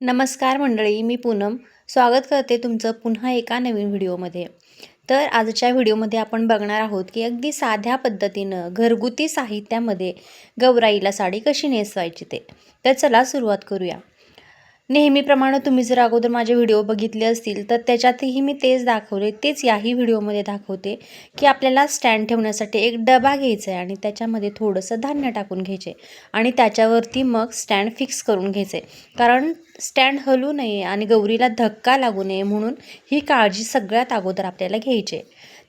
नमस्कार मंडळी, मी पूनम स्वागत करते तुमचं पुन्हा एका नवीन व्हिडिओमध्ये. तर आजच्या व्हिडिओमध्ये आपण बघणार आहोत की अगदी साध्या पद्धतीनं घरगुती साहित्यामध्ये गौराईला साडी कशी नेसवायची ते. तर चला सुरुवात करूया. नेहमीप्रमाणे तुम्ही जर अगोदर माझे व्हिडिओ बघितले असतील तर त्याच्यातही मी तेच दाखवले, तेच याही व्हिडिओमध्ये दाखवते की आपल्याला स्टँड ठेवण्यासाठी एक डबा घ्यायचा आहे आणि त्याच्यामध्ये थोडंसं धान्य टाकून घ्यायचे आणि त्याच्यावरती मग स्टँड फिक्स करून घ्यायचे. कारण स्टँड हलू नये आणि गौरीला धक्का लागू नये म्हणून ही काळजी सगळ्यात अगोदर आपल्याला घ्यायची आहे.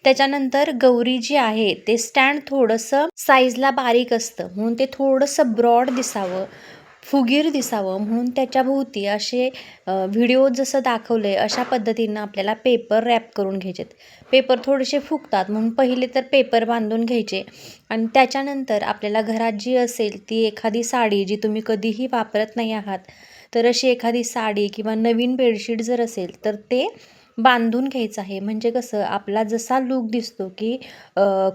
त्याच्यानंतर गौरी जी आहे ते स्टँड थोडंसं साईजला बारीक असतं म्हणून ते थोडंसं ब्रॉड दिसावं, फुगीर दिसावं म्हणून त्याच्याभोवती असे व्हिडिओ जसं दाखवलं आहे अशा पद्धतीनं आपल्याला पेपर रॅप करून घ्यायचेत. पेपर थोडेसे फुगतात म्हणून पहिले तर पेपर बांधून घ्यायचे आणि त्याच्यानंतर आपल्याला घरात जी असेल ती एखादी साडी जी तुम्ही कधीही वापरत नाही आहात तर अशी एखादी साडी किंवा नवीन बेडशीट जर असेल तर ते बांधून घ्यायचं आहे. म्हणजे कसं आपला जसा लूक दिसतो की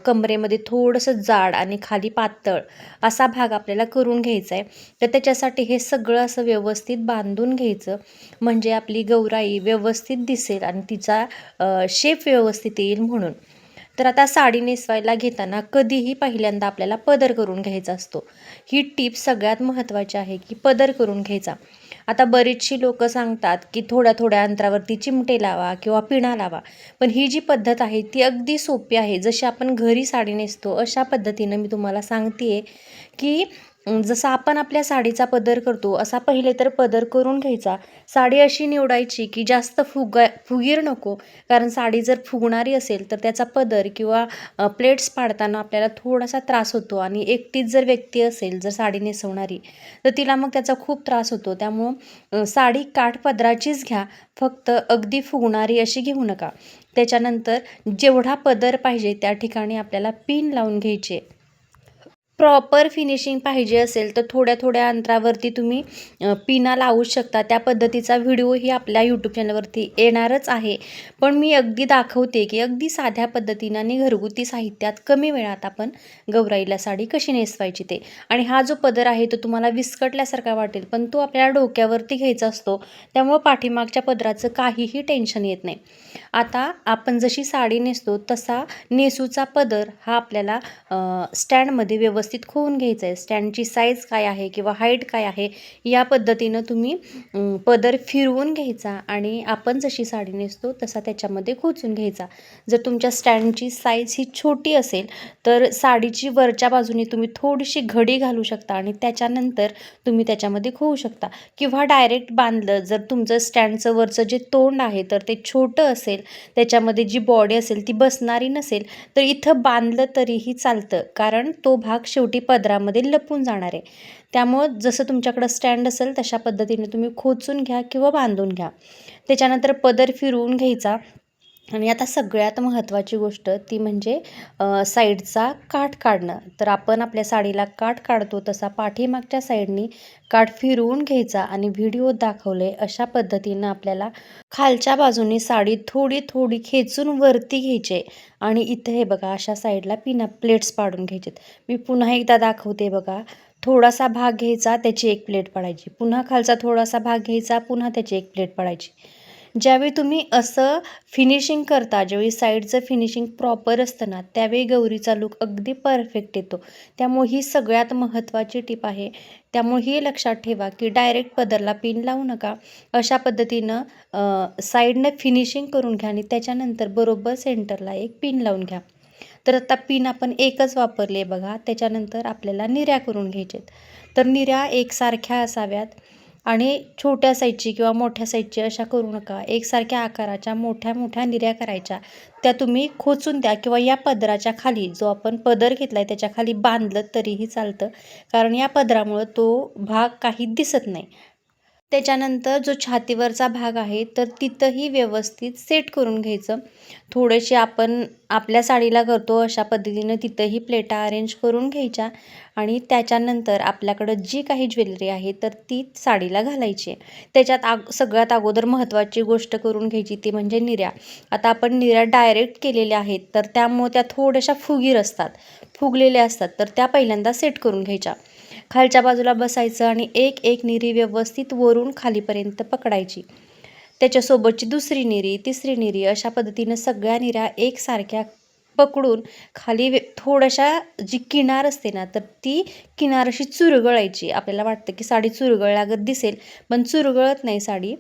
कमरेमध्ये थोडंसं जाड आणि खाली पातळ असा भाग आपल्याला करून घ्यायचा आहे. तर त्याच्यासाठी हे सगळं असं व्यवस्थित बांधून घ्यायचं म्हणजे आपली गौराई व्यवस्थित दिसेल आणि तिचा शेप व्यवस्थित येईल म्हणून. तर आता साडी नेसवायला घेताना कधीही पहिल्यांदा आपल्याला पदर करून घ्यायचा असतो. ही टिप सगळ्यात महत्त्वाची आहे की पदर करून घ्यायचा. आता बरीचशी लोकं सांगतात की थोड्या थोड्या अंतरावरती चिमटे लावा किंवा पिणा लावा, पण ही जी पद्धत आहे ती अगदी सोपी आहे. जशी आपण घरी साडी नेसतो अशा पद्धतीनं मी तुम्हाला सांगते आहे की जसं आपण आपल्या साडीचा पदर करतो असा पहिले तर पदर करून घ्यायचा. साडी अशी निवडायची की जास्त फुगीर नको, कारण साडी जर फुगणारी असेल तर त्याचा पदर किंवा प्लेट्स पाडताना आपल्याला थोडासा त्रास होतो आणि एकटीच जर व्यक्ती असेल जर साडी नेसवणारी तर तिला मग त्याचा खूप त्रास होतो. त्यामुळं साडी काठपदराचीच घ्या, फक्त अगदी फुगणारी अशी घेऊ नका. त्याच्यानंतर जेवढा पदर पाहिजे त्या ठिकाणी आपल्याला पिन लावून घ्यायचे. प्रॉपर फिनिशिंग पाहिजे असेल तर थोड्या थोड्या अंतरावरती तुम्ही पिना लावू शकता. त्या पद्धतीचा व्हिडिओही आपल्या यूट्यूब चॅनलवरती येणारच आहे. पण मी अगदी दाखवते की अगदी साध्या पद्धतीनं आणि घरगुती साहित्यात कमी वेळात आपण गौराईला साडी कशी नेसवायची ते. आणि हा जो पदर आहे तो तुम्हाला विस्कटल्यासारखा वाटेल, पण तो आपल्याला डोक्यावरती घ्यायचा असतो. त्यामुळं पाठीमागच्या पदराचं काहीही टेन्शन येत नाही. आता आपण जशी साडी नेसतो तसा नेसूचा पदर हा आपल्याला स्टँडमध्ये व्यवस्थित खोवून घ्यायचं आहे. स्टँडची साईज काय आहे किंवा हाईट काय आहे या पद्धतीनं तुम्ही पदर फिरवून घ्यायचा आणि आपण जशी साडी नेसतो तसा त्याच्यामध्ये खोचून घ्यायचा. जर तुमच्या स्टँडची साईज ही छोटी असेल तर साडीची वरच्या बाजूने तुम्ही थोडीशी घडी घालू शकता आणि त्याच्यानंतर तुम्ही त्याच्यामध्ये खोवू शकता किंवा डायरेक्ट बांधलं. जर तुमचं स्टँडचं वरचं जे तोंड आहे तर ते छोटं असेल, त्याच्यामध्ये जी बॉडी असेल ती बसणारी नसेल तर इथं बांधलं तरीही चालतं, कारण तो भाग शेवटी पदरामध्ये लपून जाणार आहे. त्यामुळं जसं तुमच्याकडं स्टँड असेल तशा पद्धतीने तुम्ही खोचून घ्या किंवा बांधून घ्या. त्याच्यानंतर पदर फिरवून घ्यायचा आणि आता सगळ्यात महत्त्वाची गोष्ट ती म्हणजे साईडचा काठ काढणं. तर आपण आपल्या साडीला काठ काढतो तसा पाठीमागच्या साईडनी काठ फिरवून घ्यायचा आणि व्हिडिओ दाखवले अशा पद्धतीनं आपल्याला खालच्या बाजूने साडी थोडी थोडी खेचून वरती घ्यायची आणि इथे हे बघा अशा साईडला पिना प्लेट्स पाडून घ्यायचेत. मी पुन्हा एकदा दाखवते बघा. थोडासा भाग घ्यायचा त्याची एक प्लेट पाडायची, पुन्हा खालचा थोडासा भाग घ्यायचा पुन्हा त्याची एक प्लेट पाडायची. ज्यावेळी तुम्ही असं फिनिशिंग करता, ज्यावेळी साईडचं फिनिशिंग प्रॉपर असतं ना त्यावेळी गौरीचा लूक अगदी परफेक्ट येतो. त्यामुळे ही सगळ्यात महत्त्वाची टिप आहे. त्यामुळे ही लक्षात ठेवा की डायरेक्ट पदरला पिन लावू नका. अशा पद्धतीनं साईडनं फिनिशिंग करून घ्या आणि त्याच्यानंतर बरोबर सेंटरला एक पिन लावून घ्या. तर आता पिन आपण एकच वापरले बघा. त्याच्यानंतर आपल्याला निर्या करून घ्यायच्यात. तर निर्या एकसारख्या असाव्यात आणि छोट्या साईजची किंवा मोठ्या साईजची अशा करू नका. एकसारख्या आकाराच्या मोठ्या मोठ्या निर्या करायच्या. त्या तुम्ही खोचून द्या किंवा या पदराच्या खाली जो आपण पदर घेतला आहे त्याच्या खाली बांधलं तरीही चालतं, कारण या पदरामुळं तो भाग काही दिसत नाही. त्याच्यानंतर जो छातीवरचा भाग आहे तर तिथंही व्यवस्थित सेट करून घ्यायचं. थोडेसे आपण आपल्या साडीला करतो अशा पद्धतीनं तिथंही प्लेटा अरेंज करून घ्यायच्या आणि त्याच्यानंतर आपल्याकडं जी काही ज्वेलरी आहे तर ती साडीला घालायची आहे. त्याच्यात सगळ्यात अगोदर महत्त्वाची गोष्ट करून घ्यायची ती म्हणजे निर्या. आता आपण निर्या डायरेक्ट केलेल्या आहेत तर त्यामुळे त्या थोड्याशा फुगीर असतात, फुगलेल्या असतात, तर त्या पहिल्यांदा सेट करून घ्यायच्या. खालच्या बाजूला बसायचं आणि एक एक निरी व्यवस्थित वरून खालीपर्यंत पकडायची. त्याच्यासोबतची दुसरी निरी, तिसरी निरी अशा पद्धतीनं सगळ्या निऱ्या एकसारख्या पकडून खाली थोड्याशा जी किनार असते ना, तर ती किनार अशी चुरगळायची. आपल्याला वाटतं की साडी चुरगळल्यागत दिसेल, पण चुरगळत नाही साडी.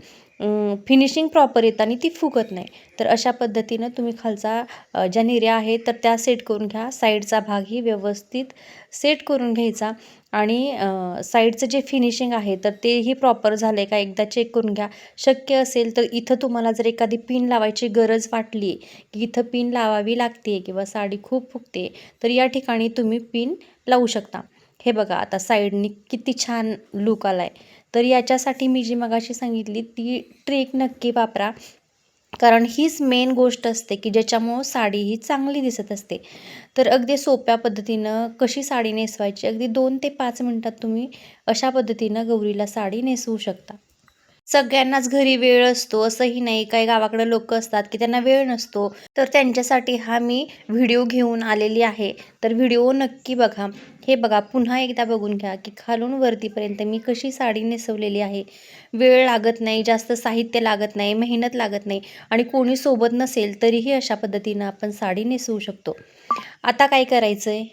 फिनिशिंग प्रॉपर येतं आणि ती फुगत नाही. तर अशा पद्धतीनं तुम्ही खालचा ज्या निऱ्या आहेत तर त्या सेट करून घ्या. साईडचा भागही व्यवस्थित सेट करून घ्यायचा आणि साईडचं जे फिनिशिंग आहे तर तेही प्रॉपर झालं आहे का एकदा चेक करून घ्या. शक्य असेल तर इथं तुम्हाला जर एखादी पिन लावायची गरज वाटली की इथं पिन लावावी लागते किंवा साडी खूप फुगते, तर या ठिकाणी तुम्ही पिन लावू शकता. हे बघा आता साईडनी किती छान लूक आला आहे. तर याच्यासाठी मी जी मगाशी सांगितली ती ट्रिक नक्की वापरा. कारण हीच मेन गोष्ट असते की ज्याच्यामुळं साडी ही चांगली दिसत असते. तर अगदी सोप्या पद्धतीनं कशी साडी नेसवायची, अगदी 2 ते 5 मिनिटात तुम्ही अशा पद्धतीनं गौरीला साडी नेसवू शकता. सगळ्यांनाच घरी वेळ असतो असंही नाही. काही गावाकडे लोकं असतात की त्यांना वेळ नसतो. तर त्यांच्यासाठी हा मी व्हिडिओ घेऊन आलेली आहे. तर व्हिडिओ नक्की बघा. हे बघा पुन्हा एकदा बघून घ्या की खालून वरतीपर्यंत मी कशी साडी नेसवलेली आहे. वेळ लागत नाही, जास्त साहित्य लागत नाही, मेहनत लागत नाही आणि कोणी सोबत नसेल तरीही अशा पद्धतीनं आपण साडी नेसवू शकतो. आता काय करायचं आहे?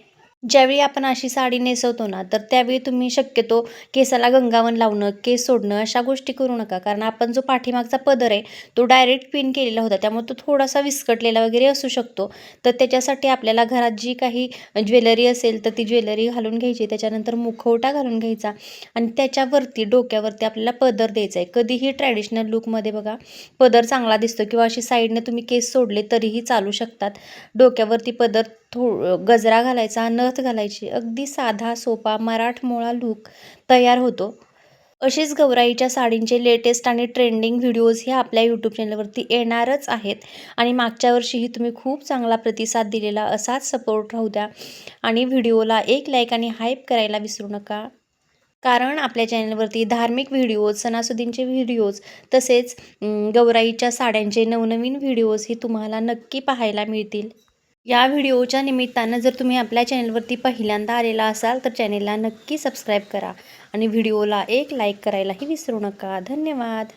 ज्यावेळी आपण अशी साडी नेसवतो ना, तर त्यावेळी तुम्ही शक्यतो केसाला गंगावन लावणं, केस सोडणं अशा गोष्टी करू नका. कारण आपण जो पाठीमागचा पदर आहे, तो डायरेक्ट पिन केलेला होता. त्यामुळे तो थोडासा विस्कटलेला वगैरे असू शकतो. तर त्याच्यासाठी आपल्याला घरात जी काही ज्वेलरी असेल, तर ती ज्वेलरी घालून घ्यायची. त्याच्यानंतर मुखवटा घालून घ्यायचा आणि त्याच्यावरती डोक्यावरती आपल्याला पदर द्यायचा आहे. कधीही ट्रॅडिशनल लूकमध्ये बघा, पदर चांगला दिसतो किंवा अशी साईडने तुम्ही केस सोडले तरीही चालू शकतात. डोक्यावरती पदर गजरा घालायचा, नथ घालायची. अगदी साधा, सोपा मराठमोळा लूक तयार होतो. अशीच गौराईच्या साडींचे लेटेस्ट आणि ट्रेंडिंग व्हिडिओज हे आपल्या यूट्यूब चॅनलवरती येणारच आहेत आणि मागच्या वर्षीही तुम्ही खूप चांगला प्रतिसाद दिलेला असाच सपोर्ट राहू द्या आणि व्हिडिओला एक लाईक आणि हाईप करायला विसरू नका. कारण आपल्या चॅनलवरती धार्मिक व्हिडिओज, सणासुदींचे व्हिडिओज तसेच गौराईच्या साड्यांचे नवनवीन व्हिडिओजही तुम्हाला नक्की पाहायला मिळतील. या व्हिडिओच्या निमित्तानं जर तुम्ही आपल्या चॅनलवरती पहिल्यांदा आलेला असाल तर चॅनेलला नक्की सबस्क्राईब करा आणि व्हिडिओला एक लाईक करायलाही विसरू नका. धन्यवाद.